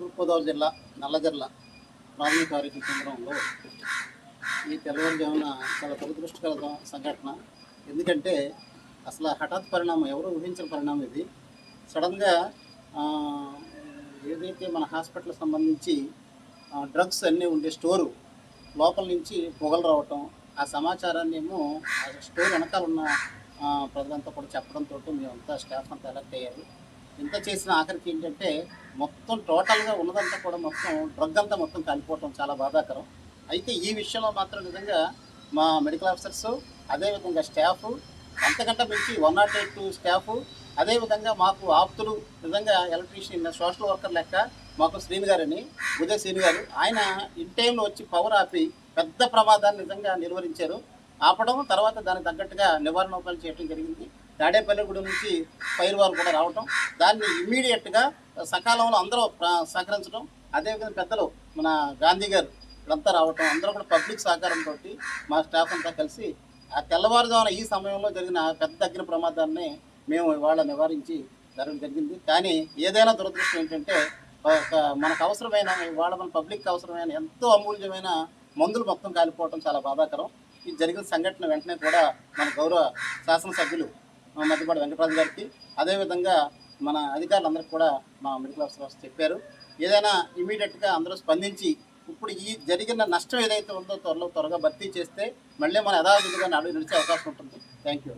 తూర్పుగోదావరి జిల్లా నల్లజర్ల ప్రాథమిక ఆరోగ్య కేంద్రంలో ఈ తెల్లవారుజామున చాలా దురదృష్టకర సంఘటన. ఎందుకంటే అసలు హఠాత్ పరిణామం, ఎవరు ఊహించిన పరిణామం ఇది. సడన్గా ఏదైతే మన హాస్పిటల్ సంబంధించి డ్రగ్స్ అన్నీ ఉండే స్టోరు లోపల నుంచి పొగలు రావటం, ఆ సమాచారాన్ని ఏమో ఆ స్టోర్ వెనకాల ఉన్న ప్రజలంతా కూడా చెప్పడంతో మేమంతా స్టాఫ్ అంతా అలర్ట్ అయ్యారు. ఇంత చేసిన ఆఖరికి ఏంటంటే మొత్తం టోటల్గా ఉన్నదంతా కూడా మొత్తం డ్రగ్ అంతా మొత్తం కాలిపోవటం చాలా బాధాకరం. అయితే ఈ విషయంలో మాత్రం నిజంగా మా మెడికల్ ఆఫీసర్స్, అదేవిధంగా స్టాఫ్, అంతకంటే మించి 108 స్టాఫ్, అదేవిధంగా మాకు ఆప్తులు, నిజంగా ఎలక్ట్రీషియన్ సోషల్ వర్కర్ లెక్క మాకు శ్రీని గారని, ఉదయ్ శ్రీని గారు, ఆయన ఇన్ టైంలో వచ్చి పవర్ ఆపి పెద్ద ప్రమాదాన్ని నిజంగా నిర్వహించారు. ఆపడం, తర్వాత దానికి తగ్గట్టుగా నివారణ ఉపాయాలు చేయడం జరిగింది. తాడేపల్లిగూడెం నుంచి ఫైర్ వారు కూడా రావటం, దాన్ని ఇమ్మీడియట్గా సకాలంలో అందరూ సహకరించడం, అదేవిధంగా పెద్దలు మన గాంధీ గారు ఇక్కడంతా రావటం, అందరూ కూడా పబ్లిక్ సహకారంతో మా స్టాఫ్ అంతా కలిసి ఆ తెల్లవారుజామున ఈ సమయంలో జరిగిన పెద్ద అగ్ని ప్రమాదాన్ని మేము ఇవాళ నివారించి జరగడం జరిగింది. కానీ ఏదైనా దురదృష్టం ఏంటంటే మనకు అవసరమైన, ఇవాళ మన పబ్లిక్ అవసరమైన ఎంతో అమూల్యమైన మందులు మొత్తం కాలిపోవడం చాలా బాధాకరం. ఇది జరిగిన సంఘటన వెంటనే కూడా మన గౌరవ శాసనసభ్యులు మధ్యపాటి వెంకటరాజు గారికి, అదేవిధంగా మన అధికారులందరికీ కూడా మా మెడికల్ ఆఫీసర్స్ చెప్పారు. ఏదైనా ఇమీడియట్గా అందరూ స్పందించి ఇప్పుడు ఈ జరిగిన నష్టం ఏదైతే ఉందో త్వరగా భర్తీ చేస్తే మళ్ళీ మన యథావిధిగా నడిచే అవకాశం ఉంటుంది. Thank you.